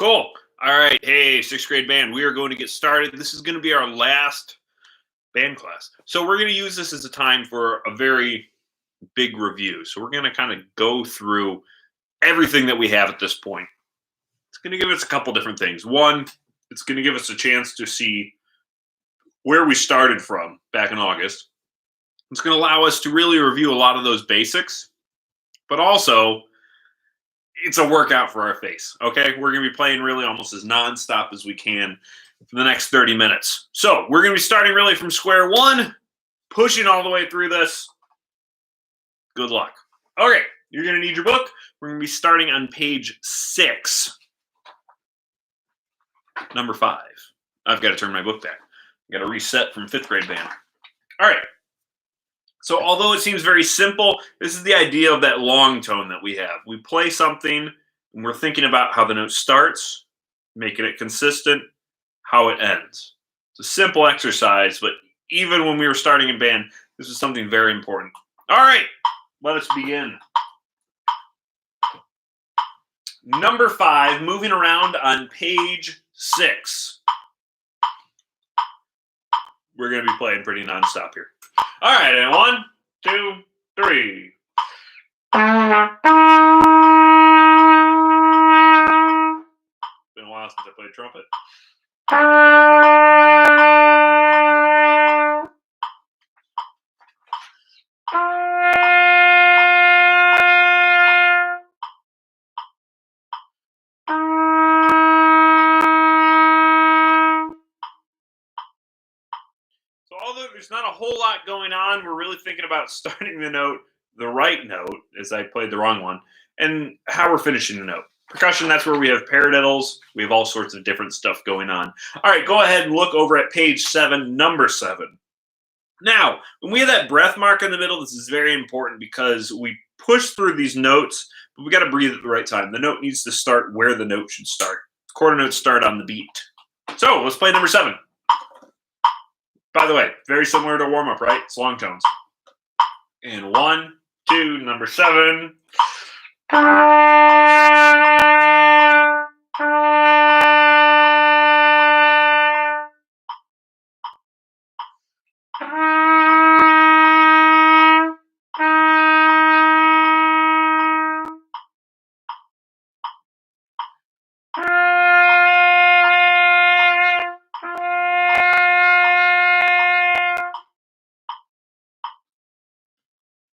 Cool. All right. Hey, sixth grade band, we are going to get started. This is going to be our last band class. So we're going to use this as a time for a very big review. So we're going to kind of go through everything that we have at this point. It's going to give us a couple different things. One, it's going to give us a chance to see where we started from back in August. It's going to allow us to really review a lot of those basics, but also it's a workout for our face. Okay, we're going to be playing really almost as nonstop as we can for the next 30 minutes. So we're going to be starting really from square one, pushing all the way through this. Good luck. Okay, you're going to need your book. We're going to be starting on page 6, number 5. I've got to turn my book back. I've got to reset from 5th grade band. All right. So although it seems very simple, this is the idea of that long tone that we have. We play something, and we're thinking about how the note starts, making it consistent, how it ends. It's a simple exercise, but even when we were starting in band, this is something very important. All right, let us begin. Number 5, moving around on page 6. We're going to be playing pretty nonstop here. All right, and 1, 2, 3. Been a while since I played trumpet. So although there's not a whole lot going on, we're really thinking about starting the right note, as I played the wrong one, and how we're finishing the note. Percussion, that's where we have paradiddles. We have all sorts of different stuff going on. All right, go ahead and look over at page 7, number 7. Now, when we have that breath mark in the middle, this is very important because we push through these notes, but we got to breathe at the right time. The note needs to start where the note should start. Quarter notes start on the beat. So let's play number 7. By the way, very similar to warm-up, right? It's long tones. And 1, 2, number 7.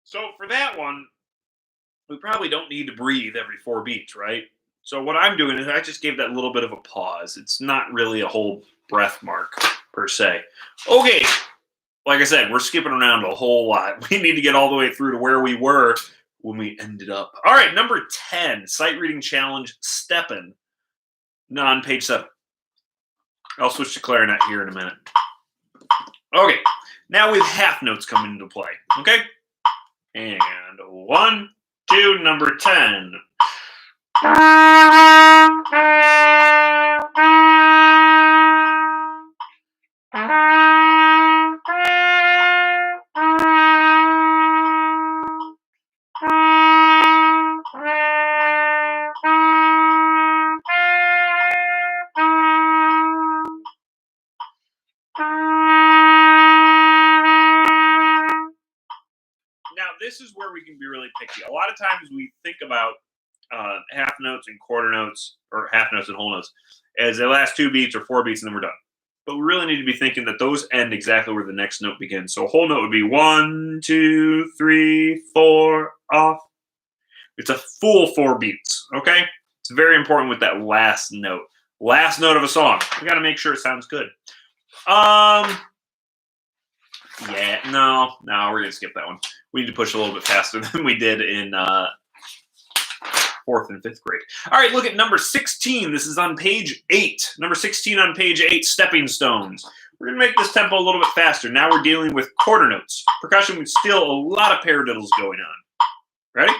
So for that one, we probably don't need to breathe every 4 beats, right? So what I'm doing is I just gave that little bit of a pause. It's not really a whole breath mark per se. Okay, like I said, we're skipping around a whole lot. We need to get all the way through to where we were when we ended up. All right, number 10, sight reading challenge, Steppin', on page 7. I'll switch to clarinet here in a minute. Okay, now we have half notes coming into play, okay? And 1, 2, number 10. Now, this is where we can be really picky. A lot of times we think about half notes and quarter notes, or half notes and whole notes, as the last 2 beats or 4 beats, and then we're done. But we really need to be thinking that those end exactly where the next note begins. So a whole note would be 1, 2, 3, 4, off. It's a full 4 beats, okay? It's very important with that last note. Last note of a song. We got to make sure it sounds good. Yeah, no, we're going to skip that one. We need to push a little bit faster than we did in 4th and 5th grade. All right, look at number 16. This is on page 8. Number 16 on page 8, Stepping Stones. We're going to make this tempo a little bit faster. Now we're dealing with quarter notes. Percussion with still a lot of paradiddles going on. Ready?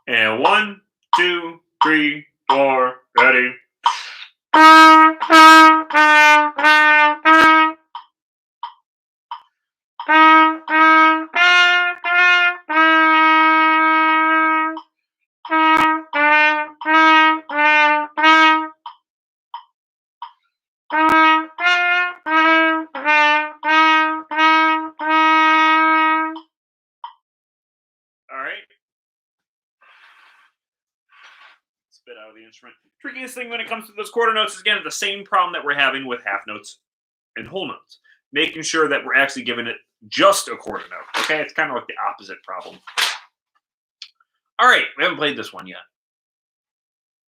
And 1, 2, 3, 4, ready? spit out of the instrument. Trickiest thing when it comes to those quarter notes is, again, the same problem that we're having with half notes and whole notes. Making sure that we're actually giving it just a quarter note. Okay, it's kind of like the opposite problem. All right, we haven't played this one yet.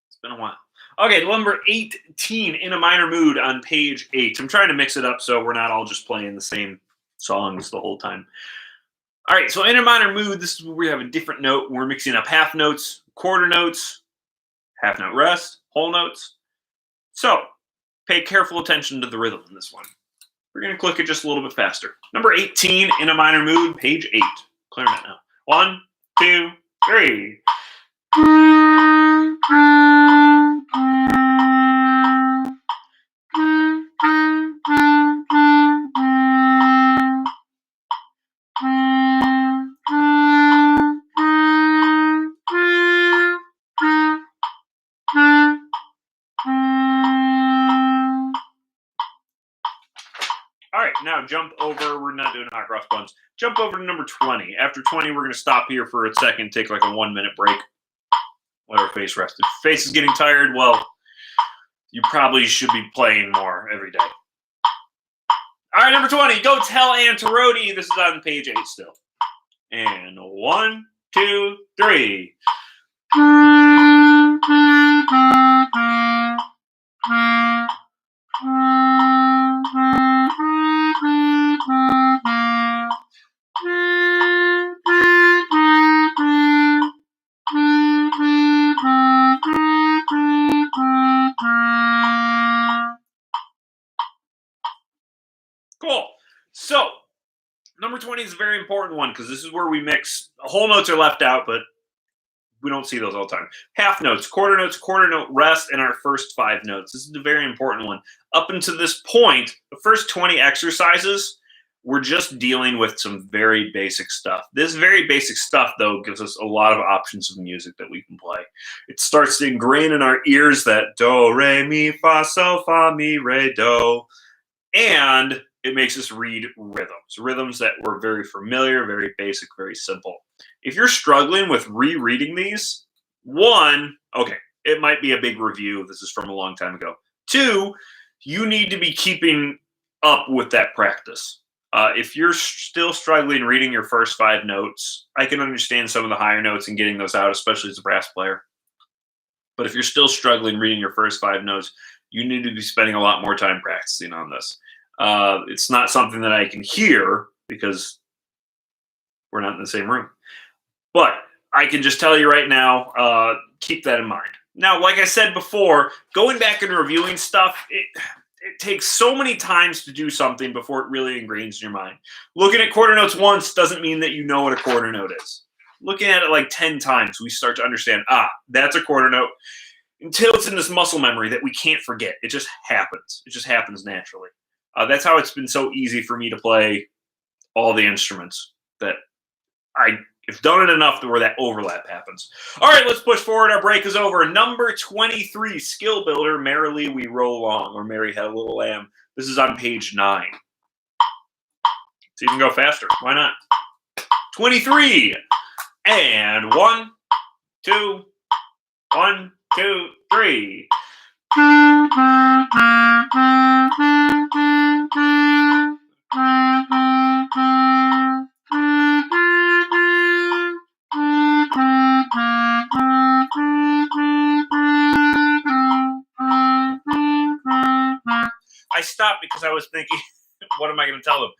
It's been a while. Okay, number 18, In a Minor Mood on page 8. I'm trying to mix it up so we're not all just playing the same songs the whole time. All right, so In a Minor Mood, this is where we have a different note. We're mixing up half notes, quarter notes, half note rest, whole notes. So pay careful attention to the rhythm in this one. We're going to click it just a little bit faster. Number 18, In a Minor Mood, page 8. Clarinet now. 1, 2, 3. All right, now jump over. We're not doing hot cross buns. Jump over to number 20. After 20, we're going to stop here for a second, take like a 1-minute break. Let our face rest. If your face is getting tired, well, you probably should be playing more every day. All right, number 20. Go Tell Aunt Rhody. This is on page 8 still. And 1, 2, 3. Cool. So, number 20 is a very important one because this is where we mix. Whole notes are left out, but we don't see those all the time. Half notes, quarter note rest, and our first 5 notes. This is a very important one. Up until this point, the first 20 exercises, we're just dealing with some very basic stuff. This very basic stuff, though, gives us a lot of options of music that we can play. It starts to ingrain in our ears that do, re, mi, fa, sol, fa, mi, re, do. And it makes us read rhythms that were very familiar, very basic, very simple. If you're struggling with rereading these, 1, okay, it might be a big review. This is from a long time ago. 2, you need to be keeping up with that practice. If you're still struggling reading your first 5 notes, I can understand some of the higher notes and getting those out, especially as a brass player. But if you're still struggling reading your first 5 notes, you need to be spending a lot more time practicing on this. It's not something that I can hear because we're not in the same room. But I can just tell you right now, keep that in mind. Now, like I said before, going back and reviewing stuff, it takes so many times to do something before it really ingrains in your mind. Looking at quarter notes once doesn't mean that you know what a quarter note is. Looking at it like 10 times, we start to understand, that's a quarter note. Until it's in this muscle memory that we can't forget. It just happens. It just happens naturally. That's how it's been so easy for me to play all the instruments, that I've done it enough to where that overlap happens. All right, let's push forward. Our break is over. Number 23, Skill Builder, Merrily We Roll Along, or Mary Had a Little Lamb. This is on page 9. Let's even go faster. Why not? 23. And 1, 2, 1, 2, 3. I stopped because I was thinking, what am I going to tell them?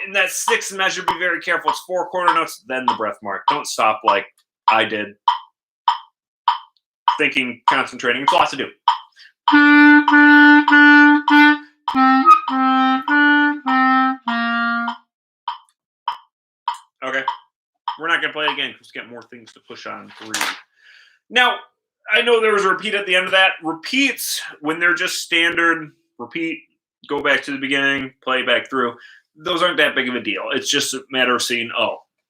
In that 6th measure, be very careful. It's 4 quarter notes, then the breath mark. Don't stop like I did. Thinking, concentrating. It's a lot to do. Okay. We're not going to play it again because we got more things to push on through. Now, I know there was a repeat at the end of that. Repeats, when they're just standard, repeat, go back to the beginning, play back through. Those aren't that big of a deal. It's just a matter of seeing,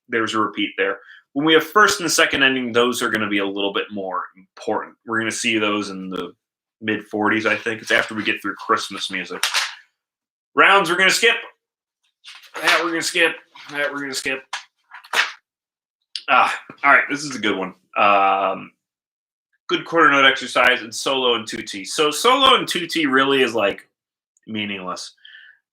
there's a repeat there. When we have first and second ending, those are going to be a little bit more important. We're going to see those in the mid-40s, I think. It's after we get through Christmas music. Rounds we're going to skip. That we're going to skip. That we're going to skip. All right, this is a good one. good quarter note exercise, and solo and tutti. So solo and tutti really is like meaningless.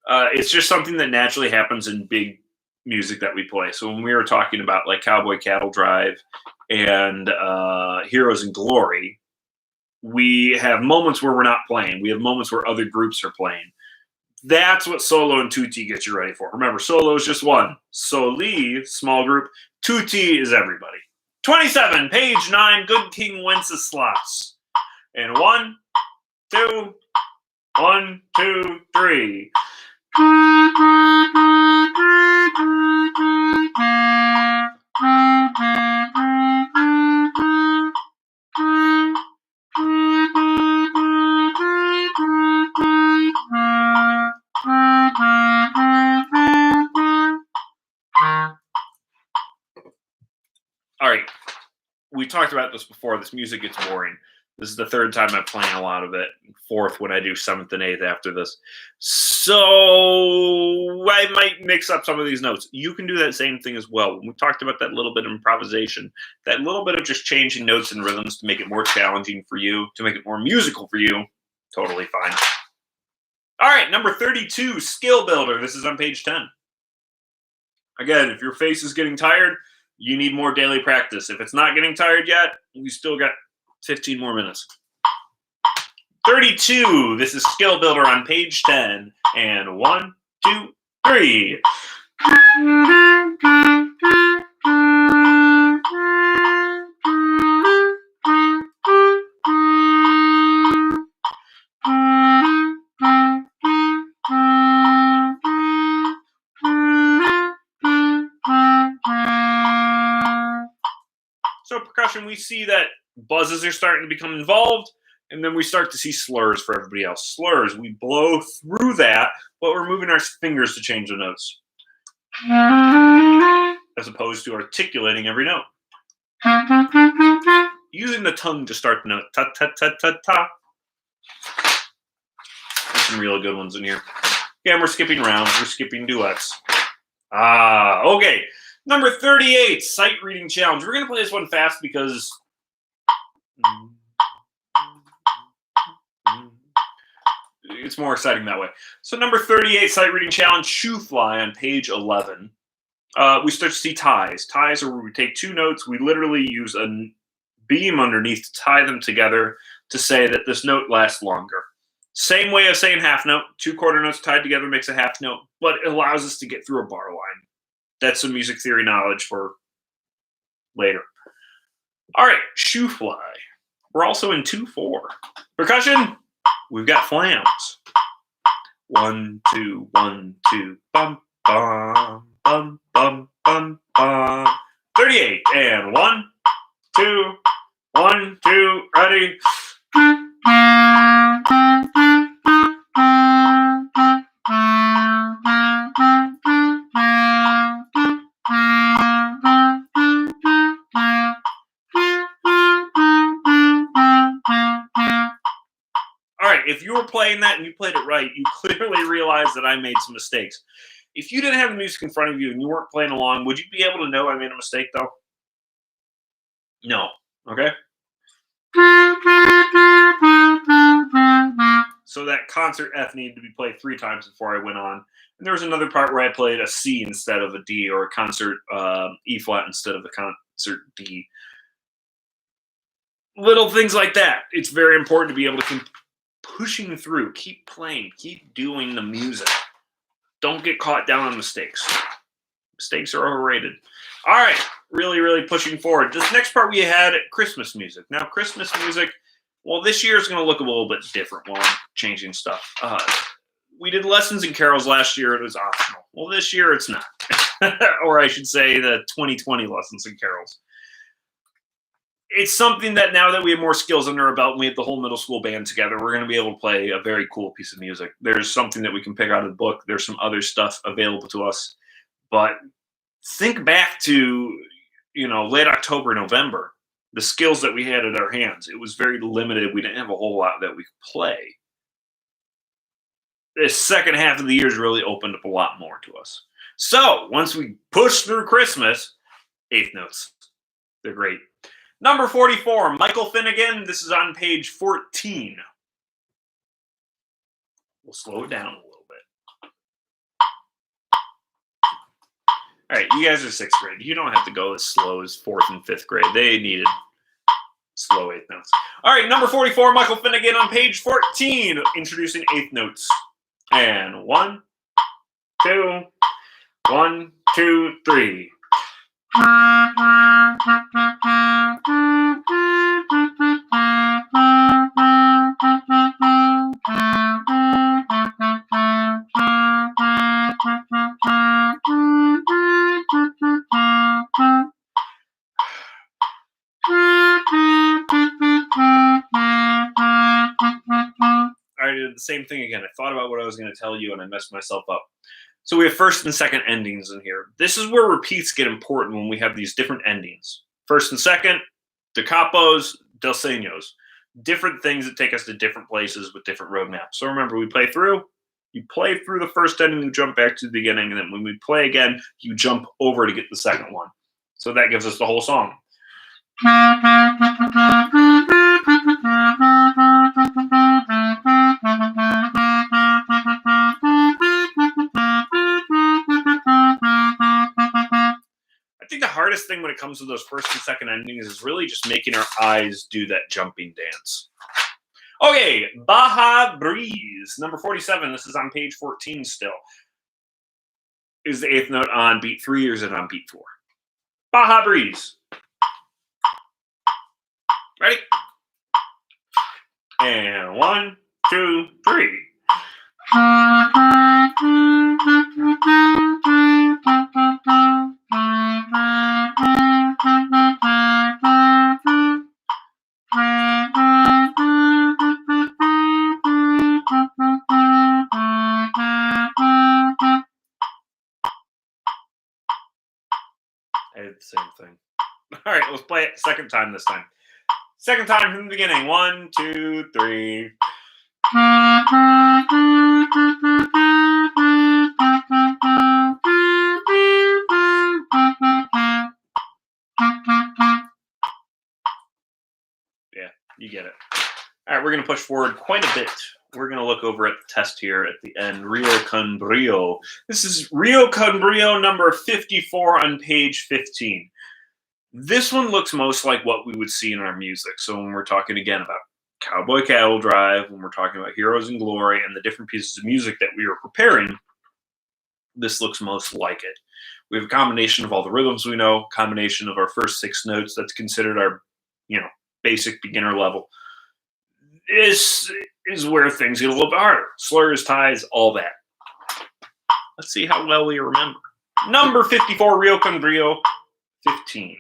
It's just something that naturally happens in big music that we play. So when we were talking about like Cowboy Cattle Drive and Heroes in Glory, we have moments where we're not playing. We have moments where other groups are playing. That's what solo and tutti gets you ready for. Remember, solo is just one. Soli, small group. Tutti is everybody. 27, page 9, Good King Wenceslas. And 1, 2, 1, 2, 3. All right, we talked about this before. This music gets boring. This is the third time I'm playing a lot of it. Fourth when I do 7th and 8th after this. So I might mix up some of these notes. You can do that same thing as well. When we talked about that little bit of improvisation, that little bit of just changing notes and rhythms to make it more challenging for you, to make it more musical for you, totally fine. All right, number 32, Skill Builder. This is on page 10. Again, if your face is getting tired, you need more daily practice. If it's not getting tired yet, we still got 15 more minutes. 32. This is Skill Builder on page 10. And 1, 2, 3. So percussion, we see that buzzes are starting to become involved, and then we start to see slurs for everybody else. Slurs, we blow through that, but we're moving our fingers to change the notes, as opposed to articulating every note. Using the tongue to start the note. Ta ta ta ta ta. There's some really good ones in here. Yeah, we're skipping rounds. We're skipping duets. Okay. Number 38, Sight Reading Challenge. We're going to play this one fast because it's more exciting that way. So number 38, Sight Reading Challenge, Shoe Fly on page 11. We start to see ties. Ties are where we take two notes. We literally use a beam underneath to tie them together to say that this note lasts longer. Same way of saying half note. 2 quarter notes tied together makes a half note, but it allows us to get through a bar line. That's some music theory knowledge for later. All right, shoe fly. We're also in 2/4. Percussion, we've got flams. 1, 2, 1, 2, bum, bum, bum, bum, bum, bum. 38, and 1, 2, 1, 2, ready. If you were playing that and you played it right, you clearly realized that I made some mistakes. If you didn't have the music in front of you and you weren't playing along, would you be able to know I made a mistake, though? No. Okay? So that concert F needed to be played 3 times before I went on. And there was another part where I played a C instead of a D, or a concert E flat instead of a concert D. Little things like that. It's very important to be able to keep pushing through, keep playing, keep doing the music. Don't get caught down on mistakes. Mistakes are overrated. All right, really, really pushing forward. This next part we had Christmas music. Now, Christmas music, well, this year is going to look a little bit different while I'm changing stuff. We did lessons and carols last year. It was optional. Well, this year it's not. Or I should say the 2020 lessons and carols. It's something that now that we have more skills under our belt and we have the whole middle school band together, we're going to be able to play a very cool piece of music. There's something that we can pick out of the book. There's some other stuff available to us. But think back to, late October, November, the skills that we had at our hands. It was very limited. We didn't have a whole lot that we could play. This second half of the year has really opened up a lot more to us. So once we push through Christmas, 8th notes. They're great. Number 44, Michael Finnegan. This is on page 14. We'll slow it down a little bit. All right, you guys are 6th grade. You don't have to go as slow as 4th and 5th grade. They needed slow 8th notes. All right, number 44, Michael Finnegan on page 14, introducing 8th notes. And 1, 2, 1, 2, 3. I did the same thing again. I thought about what I was going to tell you and I messed myself up. So we have first and second endings in here. This is where repeats get important when we have these different endings. First and second, da capos, del senos. Different things that take us to different places with different roadmaps. So remember, we play through. You play through the first ending, you jump back to the beginning, and then when we play again, you jump over to get the second one. So that gives us the whole song. I think the hardest thing when it comes to those first and second endings is really just making our eyes do that jumping dance. Okay, Baja Breeze, number 47. This is on page 14 still. Is the 8th note on beat 3 or is it on beat 4? Baja Breeze. Ready? And 1, 2, 3. I did the same thing. All right, let's play it second time this time. Second time from the beginning. 1, 2, 3. Yeah, you get it. All right, we're going to push forward quite a bit. We're going to look over at the test here at the end. Rio Cabrillo. This is Rio Cabrillo number 54 on page 15. This one looks most like what we would see in our music. So when we're talking again about Cowboy Cattle Drive, when we're talking about Heroes in Glory and the different pieces of music that we are preparing, this looks most like it. We have a combination of all the rhythms we know, combination of our first 6 notes that's considered our, basic beginner level. This is where things get a little bit harder. Slurs, ties, all that. Let's see how well we remember. Number 54, Rio Cabrillo, 15.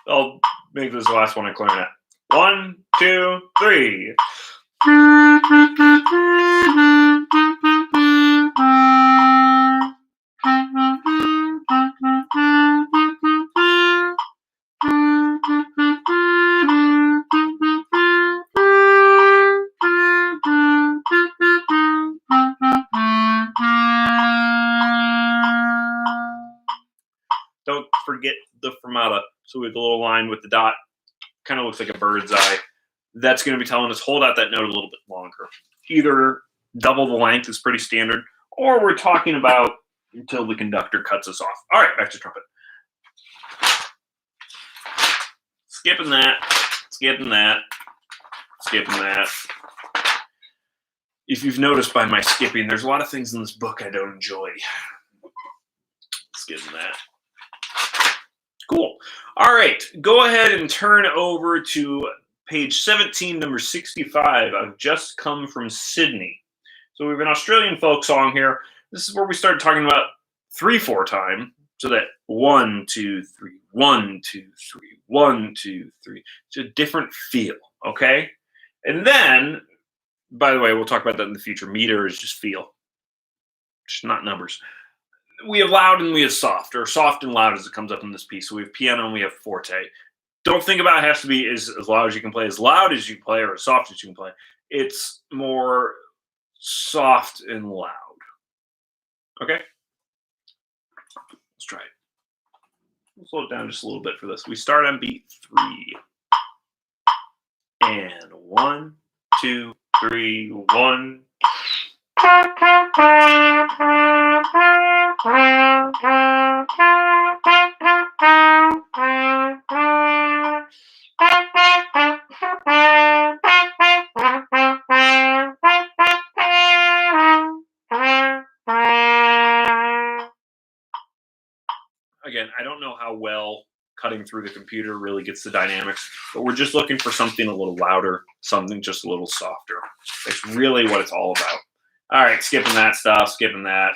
I'll make this the last one I clarinet. 1, 2, 3. Don't forget the fermata. So we have the little line with the dot. Kind of looks like a bird's eye. That's going to be telling us hold out that note a little bit longer. Either double the length is pretty standard, or we're talking about until the conductor cuts us off. All right, back to trumpet. Skipping that, skipping that, skipping that. If you've noticed by my skipping, there's a lot of things in this book I don't enjoy. Skipping that. Cool. All right, go ahead and turn over to page 17, number 65. I've just come from Sydney. So we have an Australian folk song here. This is where we start talking about 3/4 time. So that 1, 2, 3, 1, 2, 3, 1, 2, 3. It's a different feel, okay? And then, by the way, we'll talk about that in the future. Meter is just feel, just not numbers. We have loud and we have soft, or soft and loud as it comes up in this piece. So we have piano and we have forte. Don't think about it has to be as loud as you can play, or as soft as you can play. It's more soft and loud. Okay? Let's try it. We'll slow it down just a little bit for this. We start on beat 3. And 1, 2, 3, 1. Again, I don't know how well cutting through the computer really gets the dynamics, but we're just looking for something a little louder, something just a little softer. That's really what it's all about. All right, skipping that stuff, skipping that.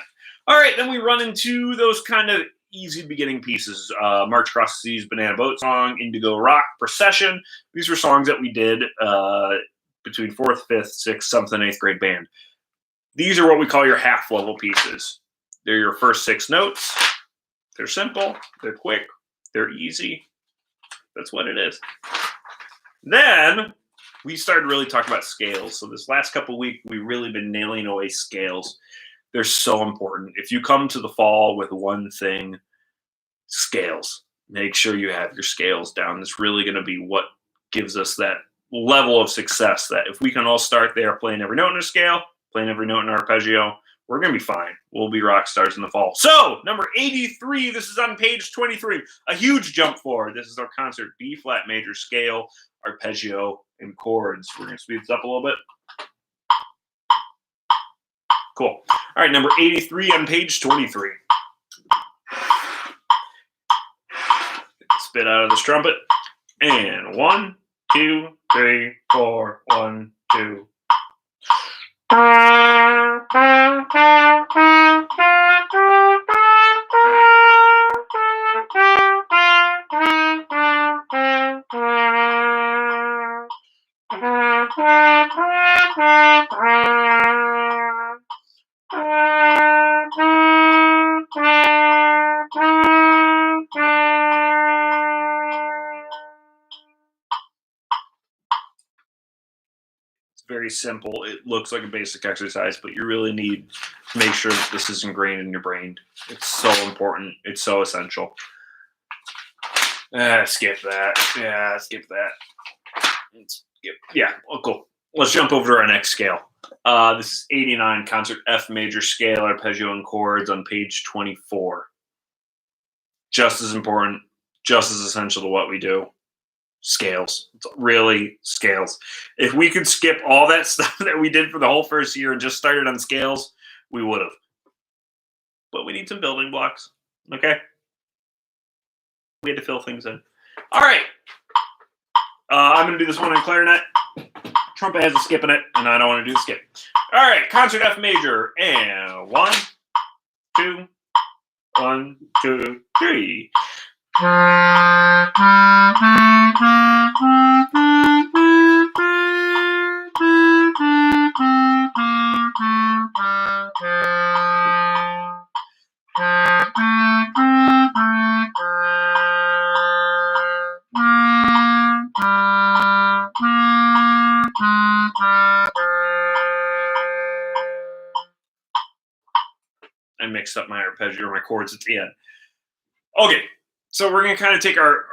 All right, then we run into those kind of easy beginning pieces. March Across the Seas, Banana Boat Song, Indigo Rock, Procession. These were songs that we did between 4th, 5th, 6th, 7th, and 8th grade band. These are what we call your half-level pieces. They're your first 6 notes. They're simple, they're quick, they're easy. That's what it is. Then we started really talking about scales. So this last couple of weeks, we've really been nailing away scales. They're so important. If you come to the fall with one thing, scales. Make sure you have your scales down. It's really going to be what gives us that level of success, that if we can all start there playing every note in a scale, playing every note in arpeggio, we're going to be fine. We'll be rock stars in the fall. So, number 83, this is on page 23. A huge jump forward. This is our concert B flat major scale, arpeggio, and chords. We're going to speed this up a little bit. Cool. All right, number 83 on page 23. Spit out of this trumpet. And 1, 2, 3, 4, 1, 2. Very simple. It looks like a basic exercise, but you really need to make sure that this is ingrained in your brain. It's so important. It's so essential. Skip that. Yeah, skip that. Yeah, oh, cool. Let's jump over to our next scale. This is 89, concert F major scale, arpeggio and chords on page 24. Just as important, just as essential to what we do. Scales. It's really scales. If we could skip all that stuff that we did for the whole first year and just started on scales, we would have. But we need some building blocks. Okay? We had to fill things in. All right. I'm going to do this one in clarinet. Trumpet has a skip in it, and I don't want to do the skip. All right. Concert F major. And 1, 2, 1, 2, 3. I mixed up my arpeggio or my chords at the end. Okay, so we're going to kind of take our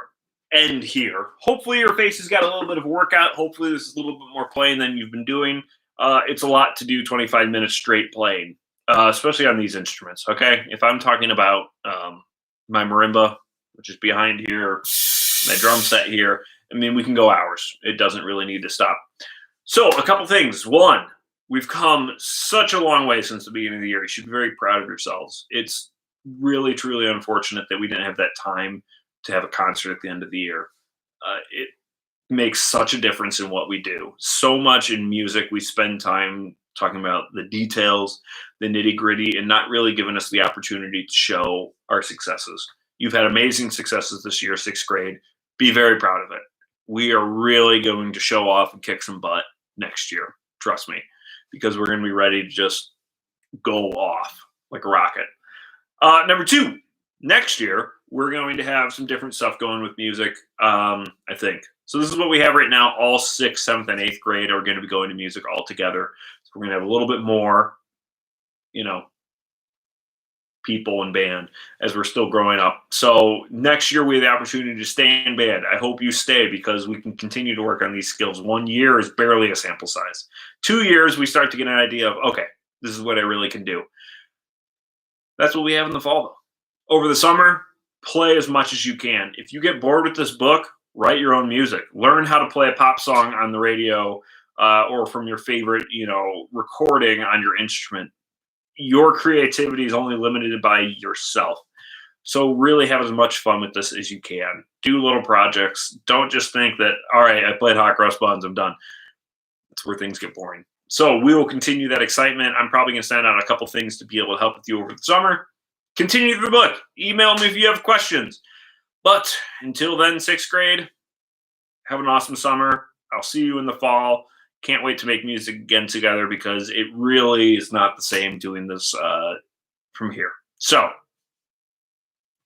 end here. Hopefully your face has got a little bit of a workout. Hopefully this is a little bit more playing than you've been doing. It's a lot to do 25 minutes straight playing, especially on these instruments, okay? If I'm talking about my marimba, which is behind here, my drum set here, I mean, we can go hours. It doesn't really need to stop. So a couple things. One, we've come such a long way since the beginning of the year. You should be very proud of yourselves. It's really, truly unfortunate that we didn't have that time to have a concert at the end of the year. It makes such a difference in what we do. So much in music, we spend time talking about the details, the nitty gritty, and not really giving us the opportunity to show our successes. You've had amazing successes this year, 6th grade. Be very proud of it. We are really going to show off and kick some butt next year. Trust me, because we're going to be ready to just go off like a rocket. Number 2, next year, we're going to have some different stuff going with music, I think. So this is what we have right now. All 6th, 7th, and 8th grade are going to be going to music all together. So we're going to have a little bit more, people in band as we're still growing up. So next year we have the opportunity to stay in band. I hope you stay because we can continue to work on these skills. 1 year is barely a sample size. 2 years, we start to get an idea of, okay, this is what I really can do. That's what we have in the fall, though. Over the summer, play as much as you can. If you get bored with this book, write your own music. Learn how to play a pop song on the radio or from your favorite, recording on your instrument. Your creativity is only limited by yourself. So really have as much fun with this as you can. Do little projects. Don't just think that, all right, I played Hot Cross Buns, I'm done. That's where things get boring. So we will continue that excitement. I'm probably going to send out a couple things to be able to help with you over the summer. Continue the book. Email me if you have questions. But until then, sixth grade, have an awesome summer. I'll see you in the fall. Can't wait to make music again together because it really is not the same doing this from here. So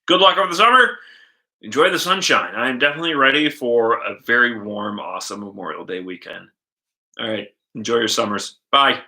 good luck over the summer. Enjoy the sunshine. I am definitely ready for a very warm, awesome Memorial Day weekend. All right. Enjoy your summers. Bye.